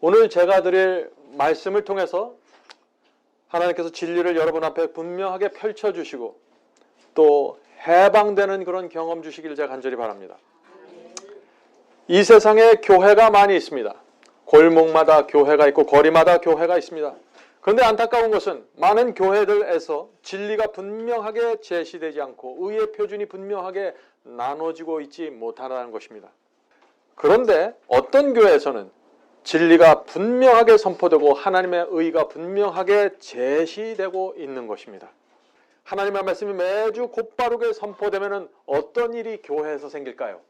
오늘 제가 드릴 말씀을 통해서 하나님께서 진리를 여러분 앞에 분명하게 펼쳐주시고 또 해방되는 그런 경험 주시기를 제가 간절히 바랍니다. 이 세상에 교회가 많이 있습니다. 골목마다 교회가 있고 거리마다 교회가 있습니다. 그런데 안타까운 것은 많은 교회들에서 진리가 분명하게 제시되지 않고 의의 표준이 분명하게 나눠지고 있지 못하다는 것입니다. 그런데 어떤 교회에서는 진리가 분명하게 선포되고 하나님의 의가 분명하게 제시되고 있는 것입니다. 하나님의 말씀이 매주 곧바르게 선포되면 어떤 일이 교회에서 생길까요?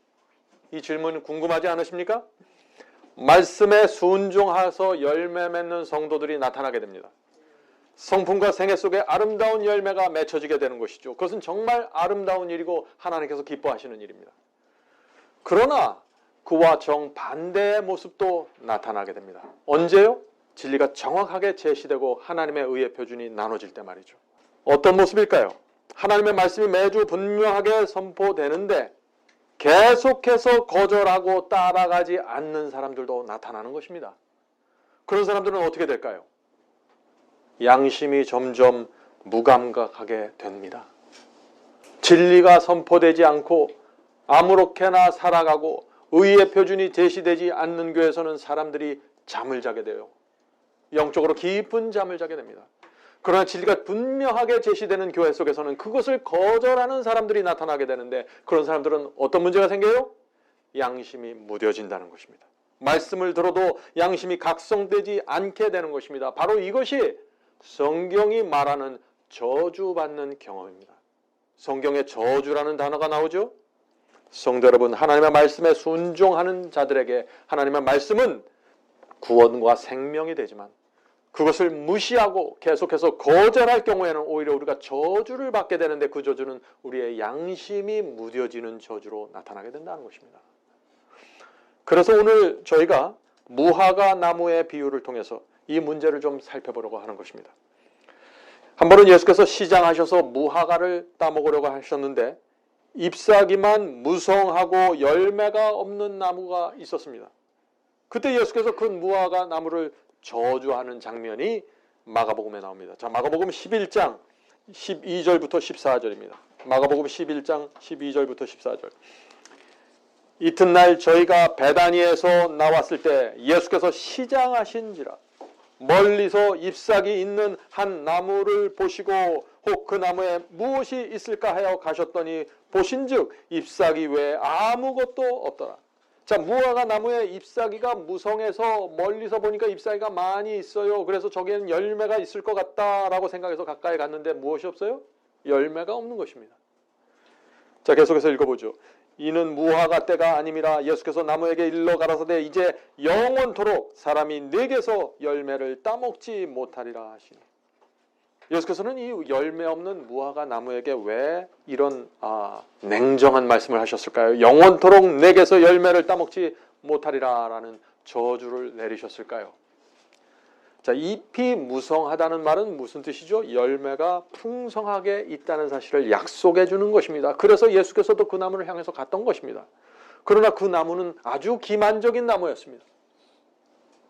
이 질문 궁금하지 않으십니까? 말씀에 순종하여서 열매 맺는 성도들이 나타나게 됩니다. 성품과 생애 속에 아름다운 열매가 맺혀지게 되는 것이죠. 그것은 정말 아름다운 일이고 하나님께서 기뻐하시는 일입니다. 그러나 그와 정반대의 모습도 나타나게 됩니다. 언제요? 진리가 정확하게 제시되고 하나님의 의의 표준이 나눠질 때 말이죠. 어떤 모습일까요? 하나님의 말씀이 매주 분명하게 선포되는데 계속해서 거절하고 따라가지 않는 사람들도 나타나는 것입니다. 그런 사람들은 어떻게 될까요? 양심이 점점 무감각하게 됩니다. 진리가 선포되지 않고 아무렇게나 살아가고 의의 표준이 제시되지 않는 교회에서는 사람들이 잠을 자게 돼요. 영적으로 깊은 잠을 자게 됩니다. 그러나 진리가 분명하게 제시되는 교회 속에서는 그것을 거절하는 사람들이 나타나게 되는데 그런 사람들은 어떤 문제가 생겨요? 양심이 무뎌진다는 것입니다. 말씀을 들어도 양심이 각성되지 않게 되는 것입니다. 바로 이것이 성경이 말하는 저주받는 경험입니다. 성경에 저주라는 단어가 나오죠? 성도 여러분, 하나님의 말씀에 순종하는 자들에게 하나님의 말씀은 구원과 생명이 되지만 그것을 무시하고 계속해서 거절할 경우에는 오히려 우리가 저주를 받게 되는데 그 저주는 우리의 양심이 무뎌지는 저주로 나타나게 된다는 것입니다. 그래서 오늘 저희가 무화과 나무의 비유를 통해서 이 문제를 좀 살펴보려고 하는 것입니다. 한 번은 예수께서 시장하셔서 무화과를 따먹으려고 하셨는데 잎사귀만 무성하고 열매가 없는 나무가 있었습니다. 그때 예수께서 그 무화과 나무를 저주하는 장면이 마가복음에 나옵니다. 자, 마가복음 11장 12절부터 14절입니다. 마가복음 11장 12절부터 14절. 이튿날 저희가 베다니에서 나왔을 때 예수께서 시장하신지라 멀리서 잎사귀 있는 한 나무를 보시고 혹 그 나무에 무엇이 있을까 하여 가셨더니 보신즉 잎사귀 외에 아무것도 없더라. 자, 무화과 나무에 잎사귀가 무성해서 멀리서 보니까 잎사귀가 많이 있어요. 그래서 저기에는 열매가 있을 것 같다라고 생각해서 가까이 갔는데 무엇이 없어요? 열매가 없는 것입니다. 자, 계속해서 읽어보죠. 이는 무화과 때가 아님이라 예수께서 나무에게 일러 가라사대 이제 영원토록 사람이 내게서 열매를 따먹지 못하리라 하시니. 예수께서는 이 열매 없는 무화과 나무에게 왜 이런 냉정한 말씀을 하셨을까요? 영원토록 내게서 열매를 따먹지 못하리라 라는 저주를 내리셨을까요? 자, 잎이 무성하다는 말은 무슨 뜻이죠? 열매가 풍성하게 있다는 사실을 약속해 주는 것입니다. 그래서 예수께서도 그 나무를 향해서 갔던 것입니다. 그러나 그 나무는 아주 기만적인 나무였습니다.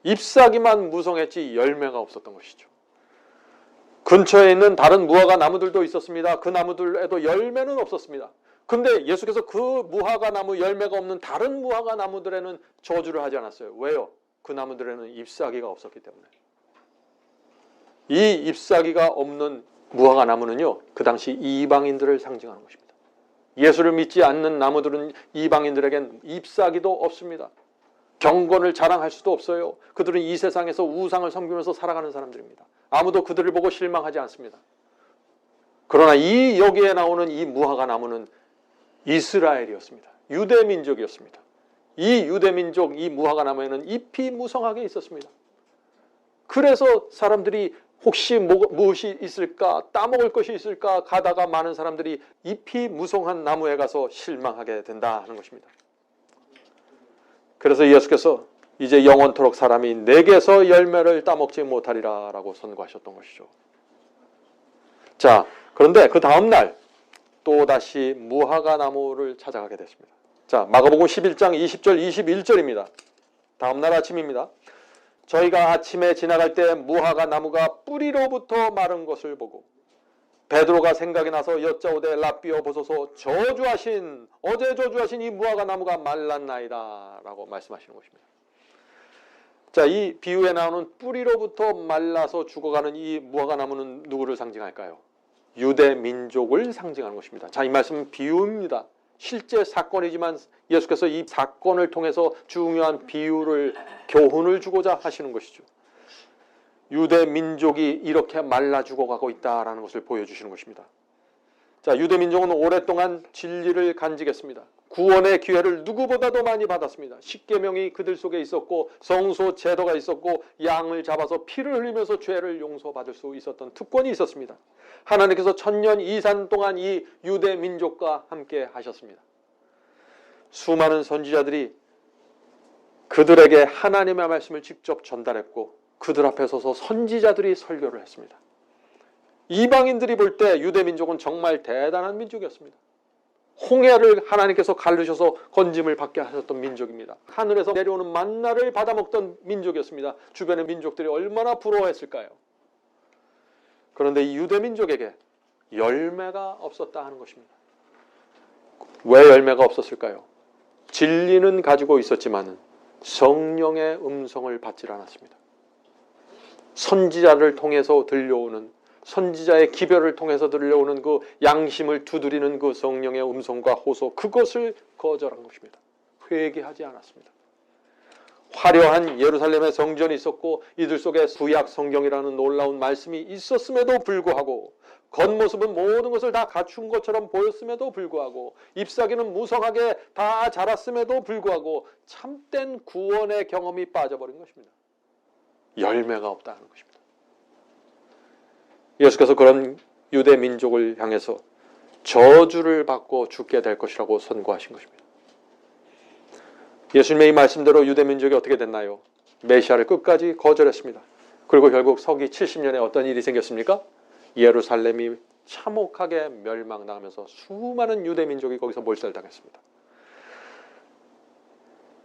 잎사귀만 무성했지 열매가 없었던 것이죠. 근처에 있는 다른 무화과 나무들도 있었습니다. 그 나무들에도 열매는 없었습니다. 근데 예수께서 그 무화과 나무 열매가 없는 다른 무화과 나무들에는 저주를 하지 않았어요. 왜요? 그 나무들에는 잎사귀가 없었기 때문에. 이 잎사귀가 없는 무화과 나무는요, 그 당시 이방인들을 상징하는 것입니다. 예수를 믿지 않는 나무들은 이방인들에겐 잎사귀도 없습니다. 경건을 자랑할 수도 없어요. 그들은 이 세상에서 우상을 섬기면서 살아가는 사람들입니다. 아무도 그들을 보고 실망하지 않습니다. 그러나 여기에 나오는 이 무화과 나무는 이스라엘이었습니다. 유대민족이었습니다. 이 유대민족, 이 무화과 나무에는 잎이 무성하게 있었습니다. 그래서 사람들이 혹시 무엇이 있을까, 따먹을 것이 있을까 가다가 많은 사람들이 잎이 무성한 나무에 가서 실망하게 된다 하는 것입니다. 그래서 예수께서 이제 영원토록 사람이 내게서 열매를 따먹지 못하리라 라고 선고하셨던 것이죠. 자, 그런데 그 다음날 또다시 무화과 나무를 찾아가게 됐습니다. 자, 마가복음 11장 20절 21절입니다. 다음날 아침입니다. 저희가 아침에 지나갈 때 무화과 나무가 뿌리로부터 마른 것을 보고 베드로가 생각이 나서 여짜오되 랍비여 보소서 어제 저주하신 이 무화과 나무가 말랐나이다 라고 말씀하시는 것입니다. 자, 이 비유에 나오는 뿌리로부터 말라서 죽어가는 이 무화과 나무는 누구를 상징할까요? 유대 민족을 상징하는 것입니다. 자, 이 말씀은 비유입니다. 실제 사건이지만 예수께서 이 사건을 통해서 중요한 비유를, 교훈을 주고자 하시는 것이죠. 유대 민족이 이렇게 말라 죽어가고 있다라는 것을 보여주시는 것입니다. 자, 유대 민족은 오랫동안 진리를 간직했습니다. 구원의 기회를 누구보다도 많이 받았습니다. 십계명이 그들 속에 있었고 성소 제도가 있었고 양을 잡아서 피를 흘리면서 죄를 용서받을 수 있었던 특권이 있었습니다. 하나님께서 1000년 이상 동안 이 유대 민족과 함께 하셨습니다. 수많은 선지자들이 그들에게 하나님의 말씀을 직접 전달했고 그들 앞에 서서 선지자들이 설교를 했습니다. 이방인들이 볼 때 유대 민족은 정말 대단한 민족이었습니다. 홍해를 하나님께서 가르셔서 건짐을 받게 하셨던 민족입니다. 하늘에서 내려오는 만나를 받아먹던 민족이었습니다. 주변의 민족들이 얼마나 부러워했을까요? 그런데 이 유대 민족에게 열매가 없었다 하는 것입니다. 왜 열매가 없었을까요? 진리는 가지고 있었지만 성령의 음성을 받지 않았습니다. 선지자를 통해서 들려오는, 선지자의 기별을 통해서 들려오는 그 양심을 두드리는 그 성령의 음성과 호소, 그것을 거절한 것입니다. 회개하지 않았습니다. 화려한 예루살렘의 성전이 있었고 이들 속에 구약 성경이라는 놀라운 말씀이 있었음에도 불구하고, 겉모습은 모든 것을 다 갖춘 것처럼 보였음에도 불구하고, 잎사귀는 무성하게 다 자랐음에도 불구하고 참된 구원의 경험이 빠져버린 것입니다. 열매가 없다는 것입니다. 예수께서 그런 유대 민족을 향해서 저주를 받고 죽게 될 것이라고 선고하신 것입니다. 예수님의 이 말씀대로 유대 민족이 어떻게 됐나요? 메시아를 끝까지 거절했습니다. 그리고 결국 서기 70년에 어떤 일이 생겼습니까? 예루살렘이 참혹하게 멸망당하면서 수많은 유대 민족이 거기서 몰살당했습니다.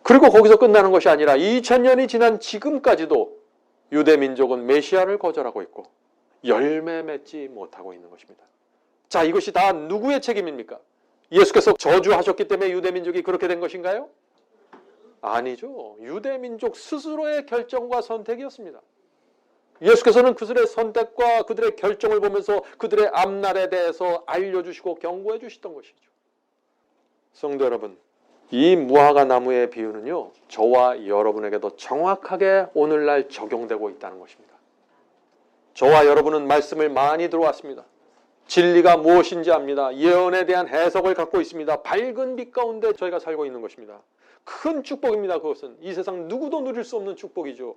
그리고 거기서 끝나는 것이 아니라 2000년이 지난 지금까지도 유대 민족은 메시아를 거절하고 있고 열매 맺지 못하고 있는 것입니다. 자, 이것이 다 누구의 책임입니까? 예수께서 저주하셨기 때문에 유대 민족이 그렇게 된 것인가요? 아니죠. 유대 민족 스스로의 결정과 선택이었습니다. 예수께서는 그들의 선택과 그들의 결정을 보면서 그들의 앞날에 대해서 알려주시고 경고해 주시던 것이죠. 성도 여러분, 이 무화과 나무의 비유는요, 저와 여러분에게도 정확하게 오늘날 적용되고 있다는 것입니다. 저와 여러분은 말씀을 많이 들어왔습니다. 진리가 무엇인지 압니다. 예언에 대한 해석을 갖고 있습니다. 밝은 빛 가운데 저희가 살고 있는 것입니다. 큰 축복입니다. 그것은 이 세상 누구도 누릴 수 없는 축복이죠.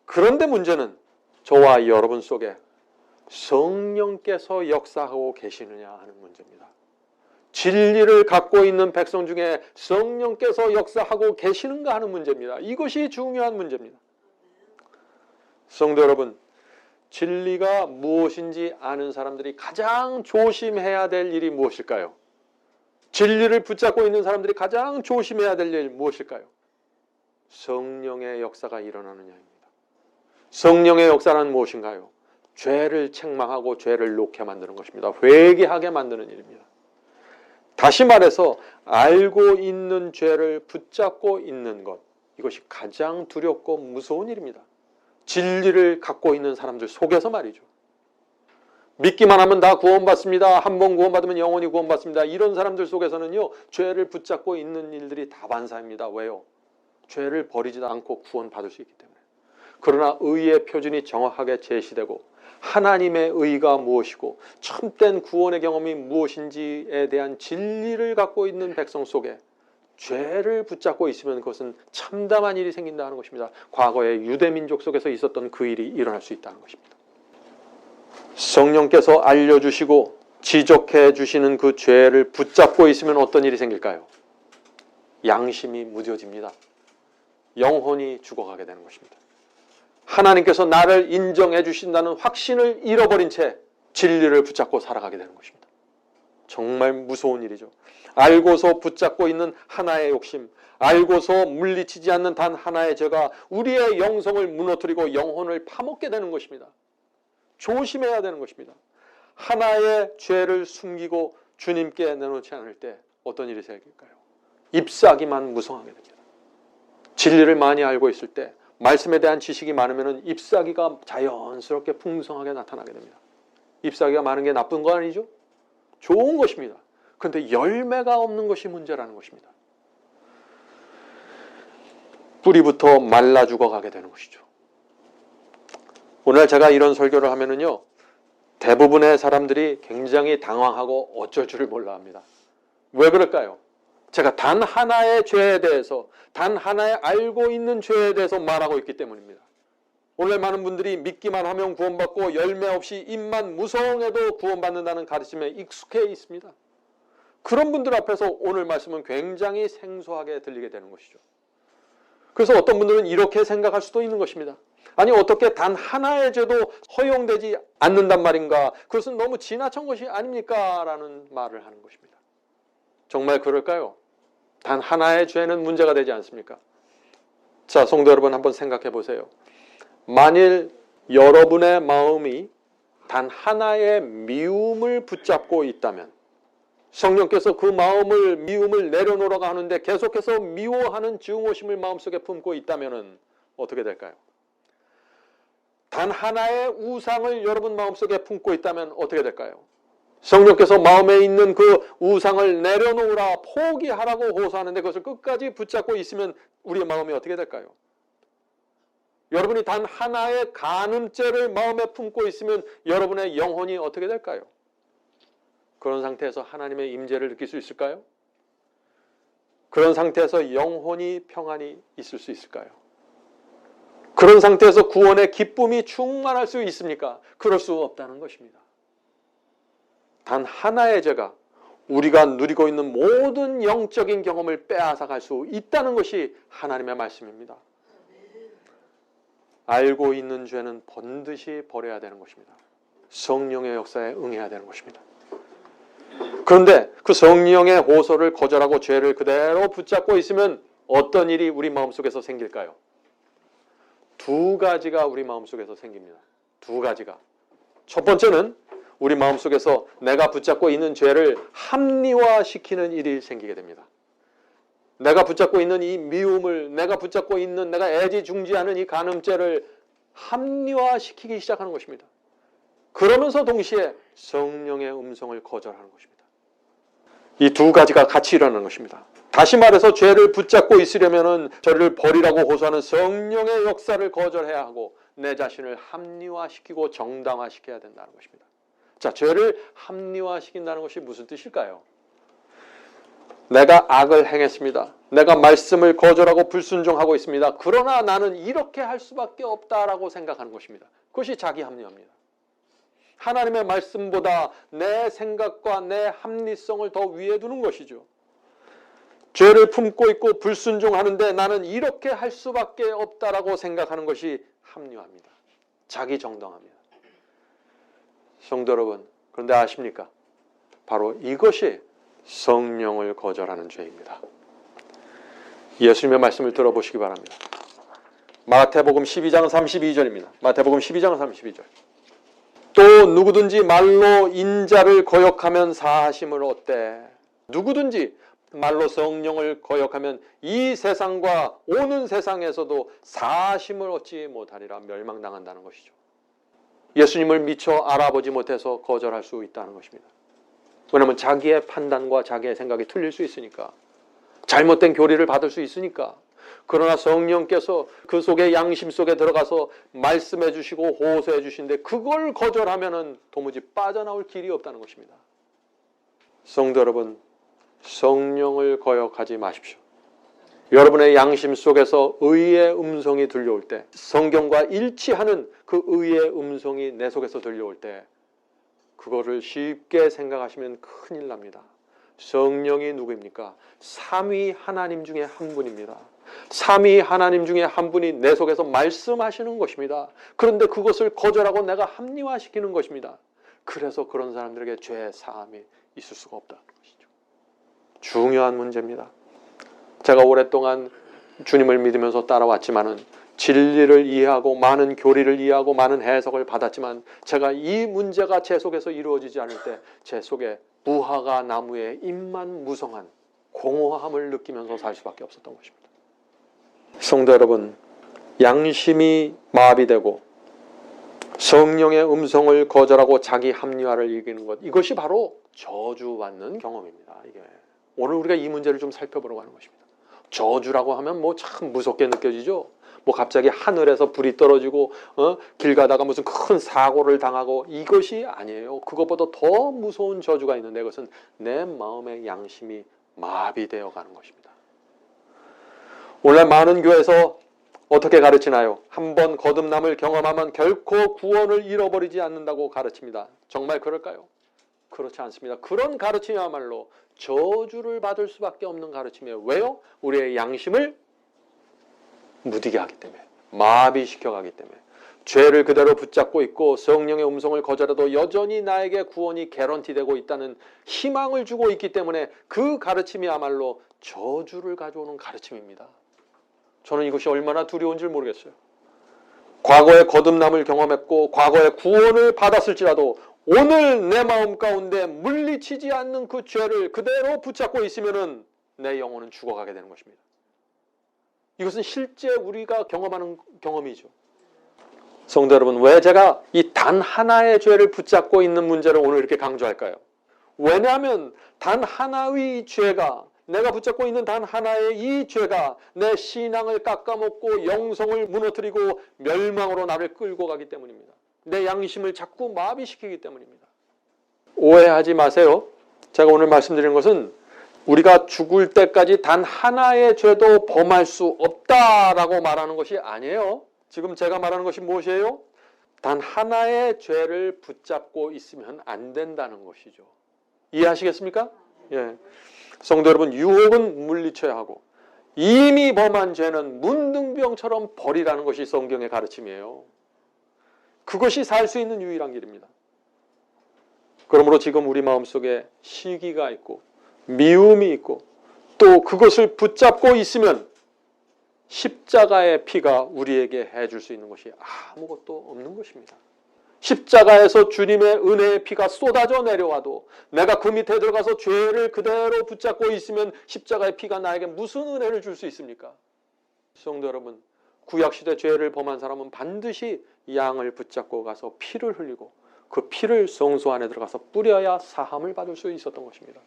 그런데 문제는 저와 여러분 속에 성령께서 역사하고 계시느냐 하는 문제입니다. 진리를 갖고 있는 백성 중에 성령께서 역사하고 계시는가 하는 문제입니다. 이것이 중요한 문제입니다. 성도 여러분, 진리가 무엇인지 아는 사람들이 가장 조심해야 될 일이 무엇일까요? 진리를 붙잡고 있는 사람들이 가장 조심해야 될 일 무엇일까요? 성령의 역사가 일어나느냐입니다. 성령의 역사는 무엇인가요? 죄를 책망하고 죄를 놓게 만드는 것입니다. 회개하게 만드는 일입니다. 다시 말해서 알고 있는 죄를 붙잡고 있는 것, 이것이 가장 두렵고 무서운 일입니다. 진리를 갖고 있는 사람들 속에서 말이죠. 믿기만 하면 다 구원받습니다. 한 번 구원받으면 영원히 구원받습니다. 이런 사람들 속에서는요, 죄를 붙잡고 있는 일들이 다반사입니다. 왜요? 죄를 버리지도 않고 구원받을 수 있기 때문에. 그러나 의의 표준이 정확하게 제시되고 하나님의 의가 무엇이고 참된 구원의 경험이 무엇인지에 대한 진리를 갖고 있는 백성 속에 죄를 붙잡고 있으면 그것은 참담한 일이 생긴다는 것입니다. 과거의 유대민족 속에서 있었던 그 일이 일어날 수 있다는 것입니다. 성령께서 알려주시고 지적해 주시는 그 죄를 붙잡고 있으면 어떤 일이 생길까요? 양심이 무뎌집니다. 영혼이 죽어가게 되는 것입니다. 하나님께서 나를 인정해 주신다는 확신을 잃어버린 채 진리를 붙잡고 살아가게 되는 것입니다. 정말 무서운 일이죠. 알고서 붙잡고 있는 하나의 욕심, 알고서 물리치지 않는 단 하나의 죄가 우리의 영성을 무너뜨리고 영혼을 파먹게 되는 것입니다. 조심해야 되는 것입니다. 하나의 죄를 숨기고 주님께 내놓지 않을 때 어떤 일이 생길까요? 잎사귀만 무성하게 됩니다. 진리를 많이 알고 있을 때, 말씀에 대한 지식이 많으면 잎사귀가 자연스럽게 풍성하게 나타나게 됩니다. 잎사귀가 많은 게 나쁜 거 아니죠? 좋은 것입니다. 그런데 열매가 없는 것이 문제라는 것입니다. 뿌리부터 말라 죽어가게 되는 것이죠. 오늘 제가 이런 설교를 하면은요, 대부분의 사람들이 굉장히 당황하고 어쩔 줄을 몰라 합니다. 왜 그럴까요? 제가 단 하나의 죄에 대해서, 단 하나의 알고 있는 죄에 대해서 말하고 있기 때문입니다. 오늘 많은 분들이 믿기만 하면 구원받고 열매 없이 입만 무성해도 구원받는다는 가르침에 익숙해 있습니다. 그런 분들 앞에서 오늘 말씀은 굉장히 생소하게 들리게 되는 것이죠. 그래서 어떤 분들은 이렇게 생각할 수도 있는 것입니다. 아니, 어떻게 단 하나의 죄도 허용되지 않는단 말인가? 그것은 너무 지나친 것이 아닙니까? 라는 말을 하는 것입니다. 정말 그럴까요? 단 하나의 죄는 문제가 되지 않습니까? 자, 성도 여러분, 한번 생각해 보세요. 만일 여러분의 마음이 단 하나의 미움을 붙잡고 있다면, 성령께서 그 미움을 내려놓으라고 하는데 계속해서 미워하는 증오심을 마음속에 품고 있다면 어떻게 될까요? 단 하나의 우상을 여러분 마음속에 품고 있다면 어떻게 될까요? 성령께서 마음에 있는 그 우상을 내려놓으라, 포기하라고 호소하는데 그것을 끝까지 붙잡고 있으면 우리의 마음이 어떻게 될까요? 여러분이 단 하나의 간음죄를 마음에 품고 있으면 여러분의 영혼이 어떻게 될까요? 그런 상태에서 하나님의 임재를 느낄 수 있을까요? 그런 상태에서 영혼이 평안히 있을 수 있을까요? 그런 상태에서 구원의 기쁨이 충만할 수 있습니까? 그럴 수 없다는 것입니다. 단 하나의 죄가 우리가 누리고 있는 모든 영적인 경험을 빼앗아갈 수 있다는 것이 하나님의 말씀입니다. 알고 있는 죄는 번듯이 버려야 되는 것입니다. 성령의 역사에 응해야 되는 것입니다. 그런데 그 성령의 호소를 거절하고 죄를 그대로 붙잡고 있으면 어떤 일이 우리 마음속에서 생길까요? 두 가지가 우리 마음속에서 생깁니다. 두 가지가. 첫 번째는 우리 마음속에서 내가 붙잡고 있는 죄를 합리화시키는 일이 생기게 됩니다. 내가 붙잡고 있는 이 미움을, 내가 붙잡고 있는, 내가 애지중지하는 이 간음죄를 합리화시키기 시작하는 것입니다. 그러면서 동시에 성령의 음성을 거절하는 것입니다. 이 두 가지가 같이 일어나는 것입니다. 다시 말해서 죄를 붙잡고 있으려면 저를 버리라고 호소하는 성령의 역사를 거절해야 하고 내 자신을 합리화시키고 정당화시켜야 된다는 것입니다. 자, 죄를 합리화시킨다는 것이 무슨 뜻일까요? 내가 악을 행했습니다. 내가 말씀을 거절하고 불순종하고 있습니다. 그러나 나는 이렇게 할 수밖에 없다라고 생각하는 것입니다. 그것이 자기 합리화입니다. 하나님의 말씀보다 내 생각과 내 합리성을 더 위에 두는 것이죠. 죄를 품고 있고 불순종하는데 나는 이렇게 할 수밖에 없다라고 생각하는 것이 합리화입니다. 자기 정당합니다. 성도 여러분, 그런데 아십니까? 바로 이것이 성령을 거절하는 죄입니다. 예수님의 말씀을 들어보시기 바랍니다. 마태복음 12장 32절입니다. 마태복음 12장 32절. 또 누구든지 말로 인자를 거역하면 사하심을 얻되, 누구든지 말로 성령을 거역하면 이 세상과 오는 세상에서도 사하심을 얻지 못하리라. 멸망당한다는 것이죠. 예수님을 미처 알아보지 못해서 거절할 수 있다는 것입니다. 왜냐하면 자기의 판단과 자기의 생각이 틀릴 수 있으니까, 잘못된 교리를 받을 수 있으니까. 그러나 성령께서 그 속에, 양심 속에 들어가서 말씀해 주시고 호소해 주시는데 그걸 거절하면은 도무지 빠져나올 길이 없다는 것입니다. 성도 여러분, 성령을 거역하지 마십시오. 여러분의 양심 속에서 의의 음성이 들려올 때, 성경과 일치하는 그 의의 음성이 내 속에서 들려올 때 그거를 쉽게 생각하시면 큰일 납니다. 성령이 누구입니까? 삼위 하나님 중에 한 분입니다. 삼위 하나님 중에 한 분이 내 속에서 말씀하시는 것입니다. 그런데 그것을 거절하고 내가 합리화시키는 것입니다. 그래서 그런 사람들에게 죄 사함이 있을 수가 없다는 것이죠. 중요한 문제입니다. 제가 오랫동안 주님을 믿으면서 따라왔지만은 진리를 이해하고 많은 교리를 이해하고 많은 해석을 받았지만 제가 이 문제가 제 속에서 이루어지지 않을 때 제 속에 무화과 나무의 잎만 무성한 공허함을 느끼면서 살 수밖에 없었던 것입니다. 성도 여러분, 양심이 마비되고 성령의 음성을 거절하고 자기 합리화를 이기는 것, 이것이 바로 저주받는 경험입니다. 이게 오늘 우리가 이 문제를 좀 살펴보려고 하는 것입니다. 저주라고 하면 뭐 참 무섭게 느껴지죠. 뭐 갑자기 하늘에서 불이 떨어지고 길 가다가 무슨 큰 사고를 당하고, 이것이 아니에요. 그것보다 더 무서운 저주가 있는데, 그것은 내 마음의 양심이 마비되어 가는 것입니다. 오늘 많은 교회에서 어떻게 가르치나요? 한번 거듭남을 경험하면 결코 구원을 잃어버리지 않는다고 가르칩니다. 정말 그럴까요? 그렇지 않습니다. 그런 가르침이야말로 저주를 받을 수밖에 없는 가르침이에요. 왜요? 우리의 양심을 무디게 하기 때문에, 마비시켜 가기 때문에. 죄를 그대로 붙잡고 있고 성령의 음성을 거절해도 여전히 나에게 구원이 개런티되고 있다는 희망을 주고 있기 때문에 그 가르침이야말로 저주를 가져오는 가르침입니다. 저는 이것이 얼마나 두려운지 모르겠어요. 과거에 거듭남을 경험했고 과거에 구원을 받았을지라도 오늘 내 마음 가운데 물리치지 않는 그 죄를 그대로 붙잡고 있으면은 내 영혼은 죽어가게 되는 것입니다. 이것은 실제 우리가 경험하는 경험이죠. 성도 여러분, 왜 제가 이 단 하나의 죄를 붙잡고 있는 문제를 오늘 이렇게 강조할까요? 왜냐하면 단 하나의 죄가, 내가 붙잡고 있는 단 하나의 이 죄가 내 신앙을 깎아먹고 영성을 무너뜨리고 멸망으로 나를 끌고 가기 때문입니다. 내 양심을 자꾸 마비시키기 때문입니다. 오해하지 마세요. 제가 오늘 말씀드리는 것은 우리가 죽을 때까지 단 하나의 죄도 범할 수 없다라고 말하는 것이 아니에요. 지금 제가 말하는 것이 무엇이에요? 단 하나의 죄를 붙잡고 있으면 안 된다는 것이죠. 이해하시겠습니까? 예. 성도 여러분, 유혹은 물리쳐야 하고 이미 범한 죄는 문둥병처럼 버리라는 것이 성경의 가르침이에요. 그것이 살 수 있는 유일한 길입니다. 그러므로 지금 우리 마음속에 시기가 있고 미움이 있고 또 그것을 붙잡고 있으면 십자가의 피가 우리에게 해줄 수 있는 것이 아무것도 없는 것입니다. 십자가에서 주님의 은혜의 피가 쏟아져 내려와도 내가 그 밑에 들어가서 죄를 그대로 붙잡고 있으면 십자가의 피가 나에게 무슨 은혜를 줄 수 있습니까? 성도 여러분, 구약시대 죄를 범한 사람은 반드시 양을 붙잡고 가서 피를 흘리고 그 피를 성소 안에 들어가서 뿌려야 사함을 받을 수 있었던 것입니다.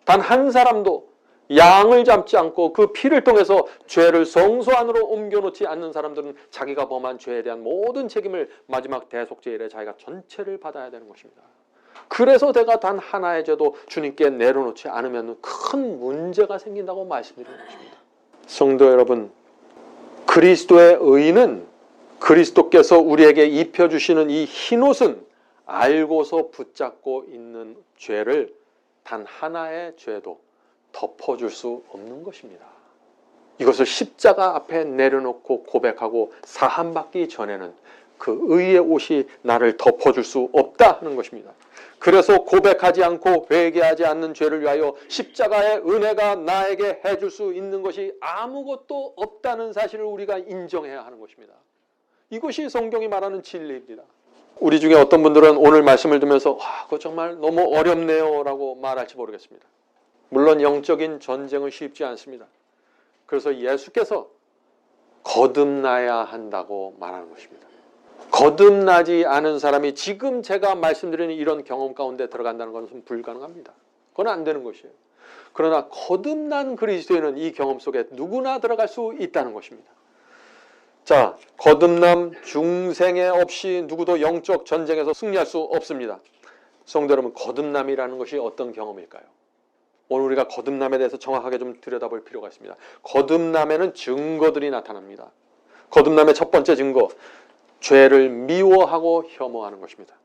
단 한 사람도 양을 잡지 않고 그 피를 통해서 죄를 성소 안으로 옮겨놓지 않는 사람들은 자기가 범한 죄에 대한 모든 책임을 마지막 대속죄일에 자기가 전체를 받아야 되는 것입니다. 그래서 내가 단 하나의 죄도 주님께 내려놓지 않으면 큰 문제가 생긴다고 말씀드리는 것입니다. 성도 여러분, 그리스도의 의는, 그리스도께서 우리에게 입혀주시는 이 흰옷은 알고서 붙잡고 있는 죄를 단 하나의 죄도 덮어줄 수 없는 것입니다. 이것을 십자가 앞에 내려놓고 고백하고 사함받기 전에는 그 의의 옷이 나를 덮어줄 수 없다 하는 것입니다. 그래서 고백하지 않고 회개하지 않는 죄를 위하여 십자가의 은혜가 나에게 해줄 수 있는 것이 아무것도 없다는 사실을 우리가 인정해야 하는 것입니다. 이것이 성경이 말하는 진리입니다. 우리 중에 어떤 분들은 오늘 말씀을 듣면서 그거 정말 너무 어렵네요 라고 말할지 모르겠습니다. 물론 영적인 전쟁은 쉽지 않습니다. 그래서 예수께서 거듭나야 한다고 말하는 것입니다. 거듭나지 않은 사람이 지금 제가 말씀드리는 이런 경험 가운데 들어간다는 것은 불가능합니다. 그건 안 되는 것이에요. 그러나 거듭난 그리스도인은 이 경험 속에 누구나 들어갈 수 있다는 것입니다. 자, 거듭남 중생에 없이 누구도 영적 전쟁에서 승리할 수 없습니다. 성도 여러분, 거듭남이라는 것이 어떤 경험일까요? 오늘 우리가 거듭남에 대해서 정확하게 좀 들여다볼 필요가 있습니다. 거듭남에는 증거들이 나타납니다. 거듭남의 첫 번째 증거, 죄를 미워하고 혐오하는 것입니다.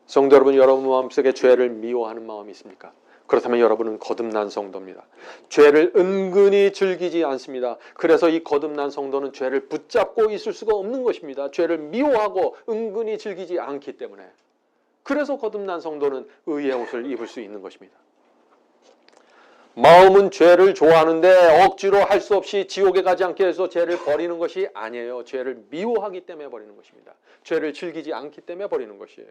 성도 여러분, 여러분 마음속에 죄를 미워하는 마음이 있습니까? 그렇다면 여러분은 거듭난 성도입니다. 죄를 은근히 즐기지 않습니다. 그래서 이 거듭난 성도는 죄를 붙잡고 있을 수가 없는 것입니다. 죄를 미워하고 은근히 즐기지 않기 때문에. 그래서 거듭난 성도는 의의 옷을 입을 수 있는 것입니다. 마음은 죄를 좋아하는데 억지로 할 수 없이 지옥에 가지 않게 해서 죄를 버리는 것이 아니에요. 죄를 미워하기 때문에 버리는 것입니다. 죄를 즐기지 않기 때문에 버리는 것이에요.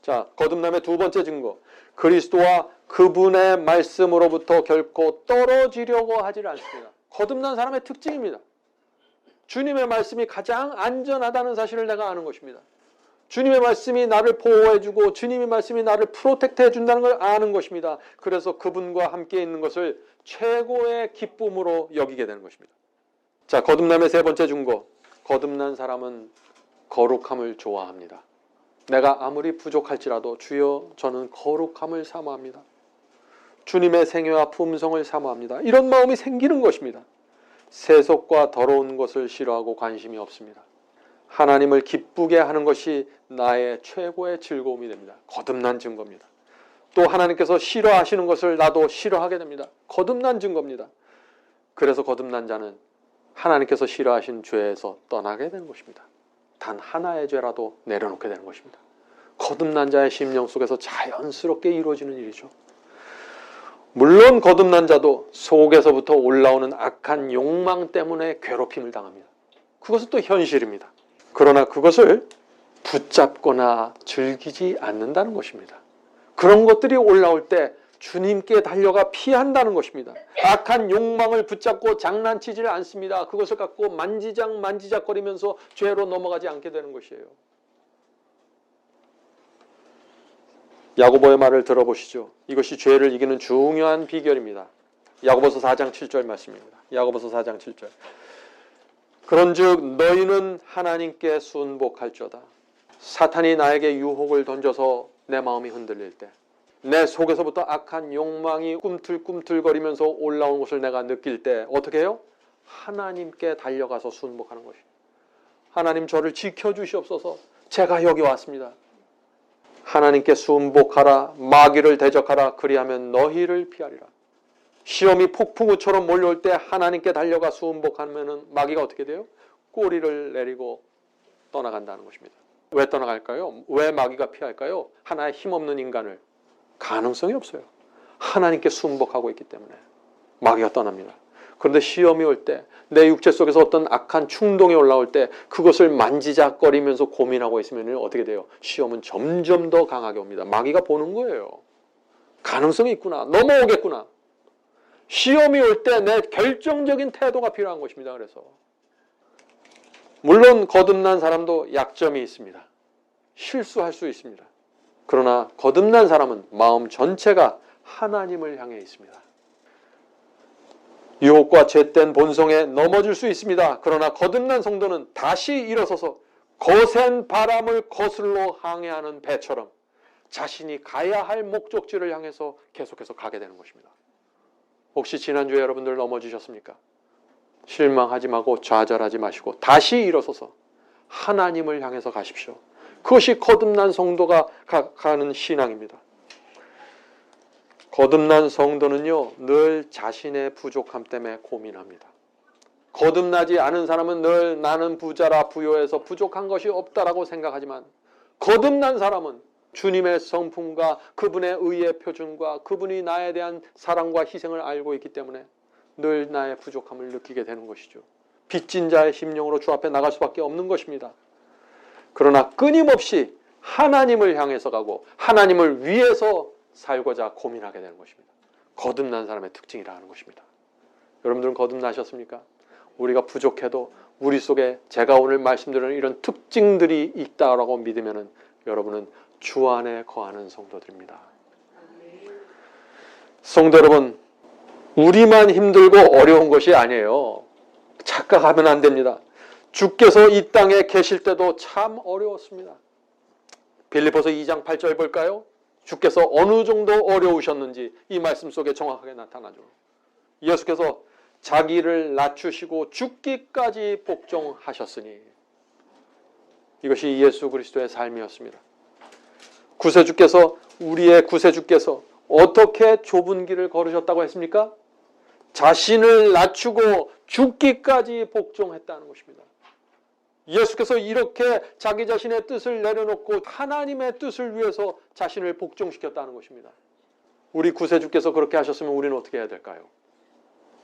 자, 거듭남의 두 번째 증거. 그리스도와 그분의 말씀으로부터 결코 떨어지려고 하지 않습니다. 거듭난 사람의 특징입니다. 주님의 말씀이 가장 안전하다는 사실을 내가 아는 것입니다. 주님의 말씀이 나를 보호해주고 주님의 말씀이 나를 프로텍트 해준다는 걸 아는 것입니다. 그래서 그분과 함께 있는 것을 최고의 기쁨으로 여기게 되는 것입니다. 자, 거듭남의 세 번째 증거. 거듭난 사람은 거룩함을 좋아합니다. 내가 아무리 부족할지라도 주여 저는 거룩함을 사모합니다. 주님의 생애와 품성을 사모합니다. 이런 마음이 생기는 것입니다. 세속과 더러운 것을 싫어하고 관심이 없습니다. 하나님을 기쁘게 하는 것이 나의 최고의 즐거움이 됩니다. 거듭난 증거입니다. 또 하나님께서 싫어하시는 것을 나도 싫어하게 됩니다. 거듭난 증거입니다. 그래서 거듭난 자는 하나님께서 싫어하신 죄에서 떠나게 되는 것입니다. 단 하나의 죄라도 내려놓게 되는 것입니다. 거듭난 자의 심령 속에서 자연스럽게 이루어지는 일이죠. 물론 거듭난 자도 속에서부터 올라오는 악한 욕망 때문에 괴롭힘을 당합니다. 그것은 또 현실입니다. 그러나 그것을 붙잡거나 즐기지 않는다는 것입니다. 그런 것들이 올라올 때 주님께 달려가 피한다는 것입니다. 악한 욕망을 붙잡고 장난치지 않습니다. 그것을 갖고 만지작거리면서 죄로 넘어가지 않게 되는 것이에요. 야고보의 말을 들어보시죠. 이것이 죄를 이기는 중요한 비결입니다. 야고보서 4장 7절 말씀입니다. 야고보서 4장 7절. 그런즉 너희는 하나님께 순복할지어다. 사탄이 나에게 유혹을 던져서 내 마음이 흔들릴 때, 내 속에서부터 악한 욕망이 꿈틀꿈틀거리면서 올라온 것을 내가 느낄 때 어떻게 해요? 하나님께 달려가서 순복하는 것이에요. 하나님 저를 지켜주시옵소서. 제가 여기 왔습니다. 하나님께 순복하라. 마귀를 대적하라. 그리하면 너희를 피하리라. 시험이 폭풍우처럼 몰려올 때 하나님께 달려가 순복하면 마귀가 어떻게 돼요? 꼬리를 내리고 떠나간다는 것입니다. 왜 떠나갈까요? 왜 마귀가 피할까요? 하나의 힘없는 인간을. 가능성이 없어요. 하나님께 순복하고 있기 때문에 마귀가 떠납니다. 그런데 시험이 올 때, 내 육체 속에서 어떤 악한 충동이 올라올 때 그것을 만지작거리면서 고민하고 있으면 어떻게 돼요? 시험은 점점 더 강하게 옵니다. 마귀가 보는 거예요. 가능성이 있구나. 넘어오겠구나. 시험이 올 때 내 결정적인 태도가 필요한 것입니다. 그래서 물론 거듭난 사람도 약점이 있습니다. 실수할 수 있습니다. 그러나 거듭난 사람은 마음 전체가 하나님을 향해 있습니다. 유혹과 죄된 본성에 넘어질 수 있습니다. 그러나 거듭난 성도는 다시 일어서서 거센 바람을 거슬러 항해하는 배처럼 자신이 가야 할 목적지를 향해서 계속해서 가게 되는 것입니다. 혹시 지난주에 여러분들 넘어지셨습니까? 실망하지 말고 좌절하지 마시고 다시 일어서서 하나님을 향해서 가십시오. 그것이 거듭난 성도가 가는 신앙입니다. 거듭난 성도는요, 늘 자신의 부족함 때문에 고민합니다. 거듭나지 않은 사람은 늘 나는 부자라 부요해서 부족한 것이 없다라고 생각하지만 거듭난 사람은 주님의 성품과 그분의 의의 표준과 그분이 나에 대한 사랑과 희생을 알고 있기 때문에 늘 나의 부족함을 느끼게 되는 것이죠. 빚진 자의 심령으로 주 앞에 나갈 수밖에 없는 것입니다. 그러나 끊임없이 하나님을 향해서 가고 하나님을 위해서 살고자 고민하게 되는 것입니다. 거듭난 사람의 특징이라 하는 것입니다. 여러분들은 거듭나셨습니까? 우리가 부족해도 우리 속에 제가 오늘 말씀드리는 이런 특징들이 있다라고 믿으면 여러분은 주 안에 거하는 성도들입니다. 성도 여러분, 우리만 힘들고 어려운 것이 아니에요. 착각하면 안 됩니다. 주께서 이 땅에 계실 때도 참 어려웠습니다. 빌립보서 2장 8절 볼까요? 주께서 어느 정도 어려우셨는지 이 말씀 속에 정확하게 나타나죠. 예수께서 자기를 낮추시고 죽기까지 복종하셨으니 이것이 예수 그리스도의 삶이었습니다. 구세주께서 우리의 구세주께서 어떻게 좁은 길을 걸으셨다고 했습니까? 자신을 낮추고 죽기까지 복종했다는 것입니다. 예수께서 이렇게 자기 자신의 뜻을 내려놓고 하나님의 뜻을 위해서 자신을 복종시켰다는 것입니다. 우리 구세주께서 그렇게 하셨으면 우리는 어떻게 해야 될까요?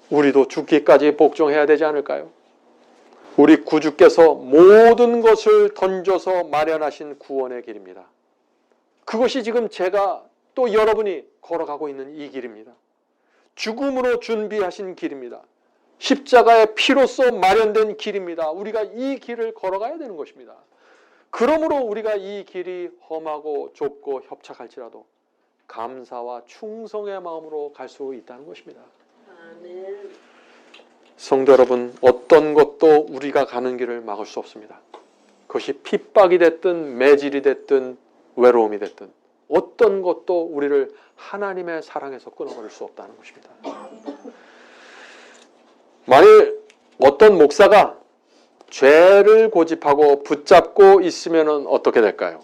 우리도 죽기까지 복종해야 되지 않을까요? 우리 구주께서 모든 것을 던져서 마련하신 구원의 길입니다. 그것이 지금 제가 또 여러분이 걸어가고 있는 이 길입니다. 죽음으로 준비하신 길입니다. 십자가의 피로써 마련된 길입니다. 우리가 이 길을 걸어가야 되는 것입니다. 그러므로 우리가 이 길이 험하고 좁고 협착할지라도 감사와 충성의 마음으로 갈 수 있다는 것입니다. 아멘. 성도 여러분, 어떤 것도 우리가 가는 길을 막을 수 없습니다. 그것이 핍박이 됐든 매질이 됐든 외로움이 됐든 어떤 것도 우리를 하나님의 사랑에서 끊어버릴 수 없다는 것입니다. 만일 어떤 목사가 죄를 고집하고 붙잡고 있으면 어떻게 될까요?